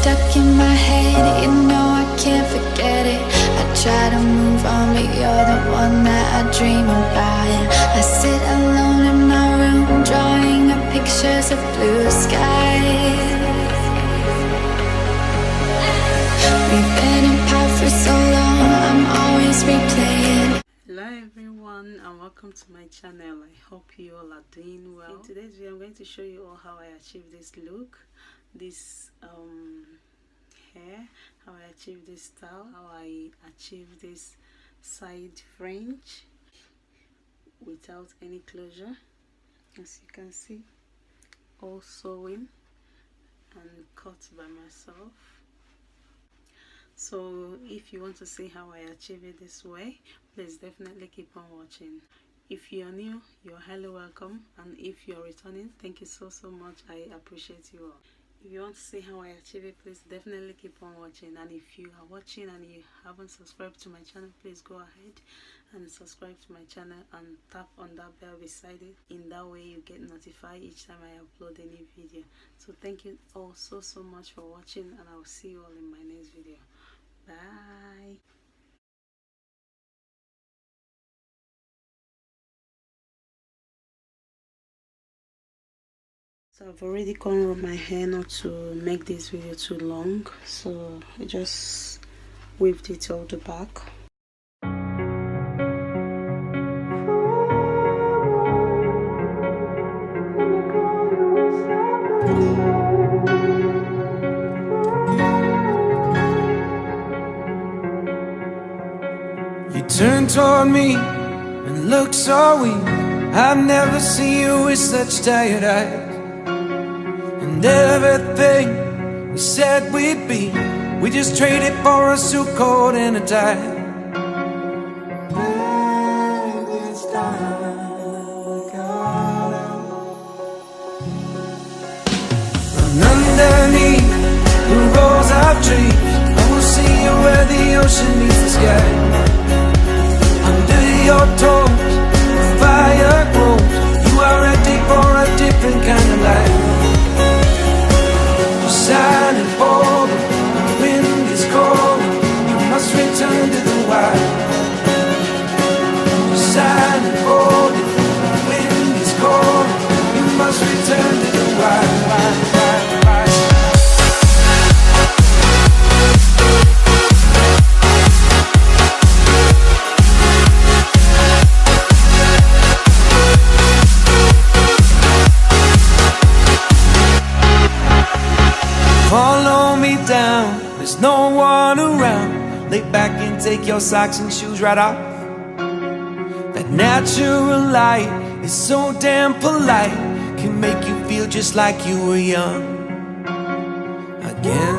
stuck in my head, you know I can't forget it. I try to move on, but you're the one that I dream about. I sit alone in my room, drawing up pictures of blue skies. We've been apart for so long, I'm always replaying. Hello everyone and welcome to my channel. I hope you all are doing well. In today's video I'm going to show you all how I achieved this look, this hair, how I achieved this style, how I achieved this side fringe without any closure. As you can see, all sewing and cut by myself. So if you want to see how I achieve it this way, please definitely keep on watching. If you're new, you're highly welcome, and if you're returning, thank you so much. I appreciate you all. If you want to see how I achieve it, please definitely keep on watching. And if you are watching and you haven't subscribed to my channel, please go ahead and subscribe to my channel and tap on that bell beside it. In that way you get notified each time I upload a new video. So thank you all so much for watching, and I will see you all in my next video. Bye. So I've already combed my hair not to make this video too long, so I just weaved it all the back. You turned toward me and looked so weak. I've never seen you with such tired eyes. And everything we said we'd be, we just traded for a suit coat and a tie. Baby, it's time we got out. And underneath the rows of trees, I will see you where the ocean meets the sky. Under your toes, the fire grows. You are ready for a different kind of life. Shining bold, the wind is cold. You must return to the wild. Shining bold, the wind is cold. You must return to the wild. Follow me down, there's no one around. Lay back and take your socks and shoes right off. That natural light is so damn polite, can make you feel just like you were young again.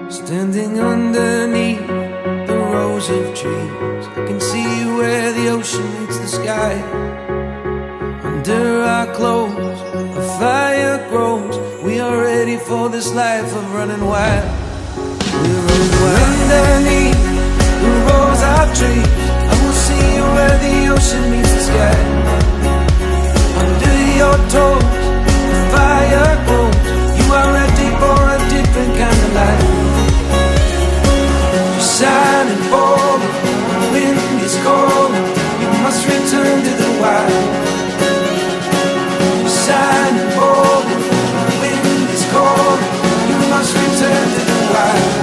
Standing underneath the rows of trees, I can see where the ocean meets the sky. Under our clothes, a fire grows. We are ready for this life of running wild. We're running wild. Underneath the rows of trees, I will see you where the ocean meets the sky. Under your toes, the fire grows. You are ready for a different kind of life. Shining bold, the wind is cold. You must return to the wild. Shining bold, the wind is cold. You must return to the wild.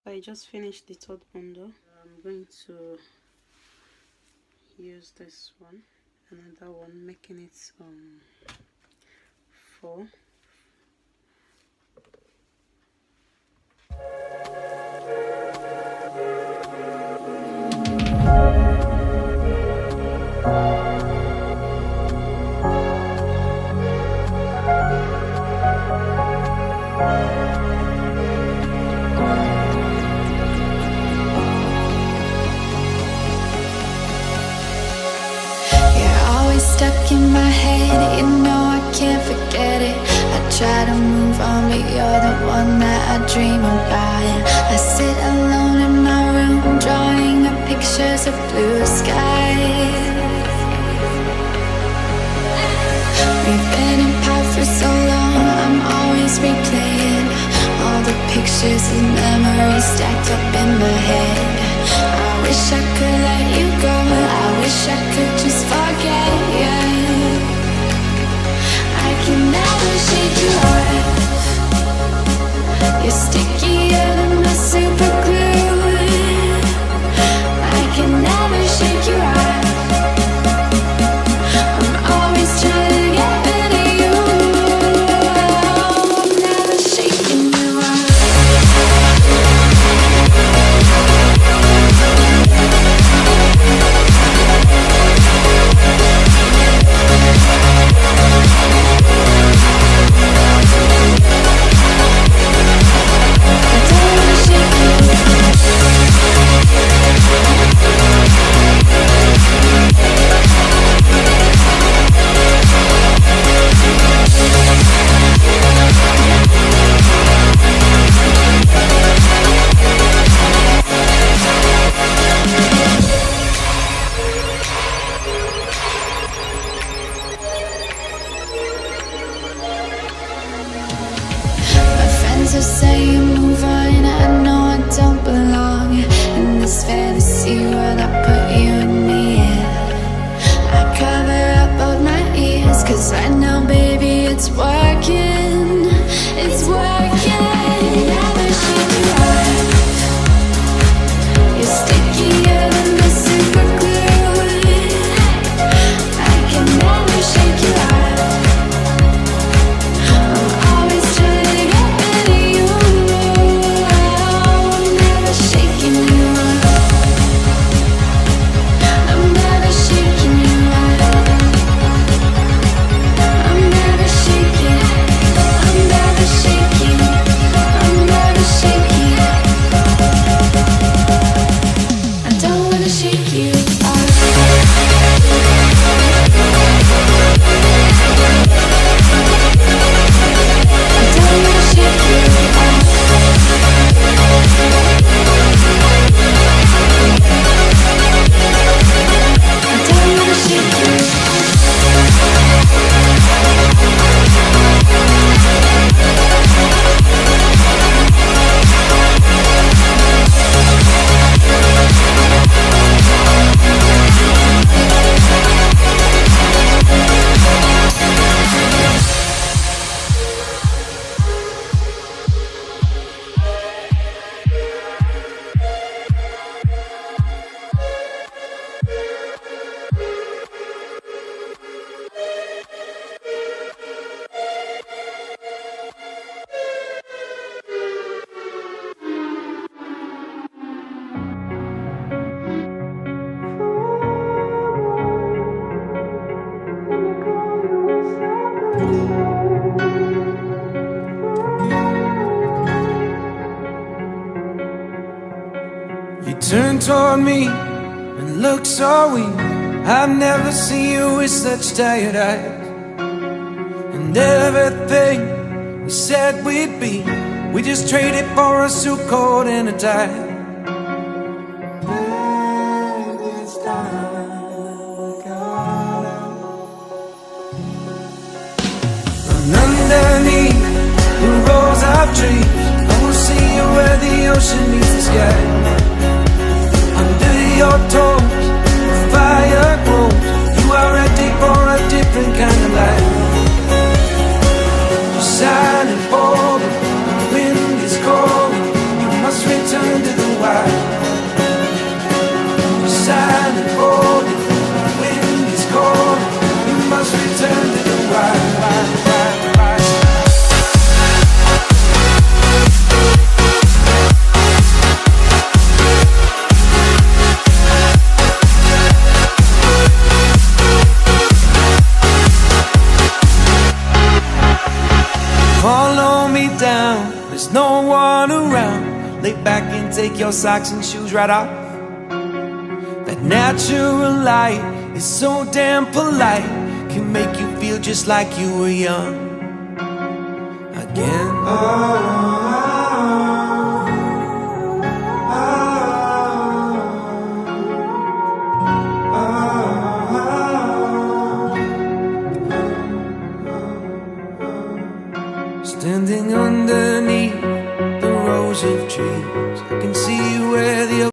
I just finished the third bundle. I'm going to use this one, another one, making it beautiful. Stuck in my head, you know I can't forget it. I try to move on, but you're the one that I dream about. I sit alone in my room, drawing up pictures of blue skies. We've been apart for so long, I'm always replaying all the pictures and memories stacked up in my head. I wish I could let you go, I wish I could just forget you. I can never shake you off. You're stickier than my super glue. I can never shake you off. I'm always trying to get rid of you. I'm never shaking you off. To say you move on, I know I don't belong in this fantasy world I put you and me in. I cover up both my ears, cause I know, baby, it's working. It's working. Never shake you off. You're stickier than the super glue. I can never shake you off. I'm always trying to get rid of you. I'm never shaking you off. I'm never shaking you off. I'm never shaking. I'm never shaking. I'm never shaking. I don't wanna shake you off. I don't wanna shake you off. I don't wanna shake you off. You turned toward me and looked so weak. I've never seen you with such tired eyes. And everything we said we'd be, we just traded for a suit coat and a tie. And underneath the rows of trees, I will see you where the ocean meets the sky. Under your toes, the fire grows. You are ready for a different kind of life. You're silent, bold, the wind is cold. You must return to the wild. You're silent, bold, the wind is cold. You must return to the wild. take your socks and shoes right off. That natural light is so damn polite, can make you feel just like you were young again.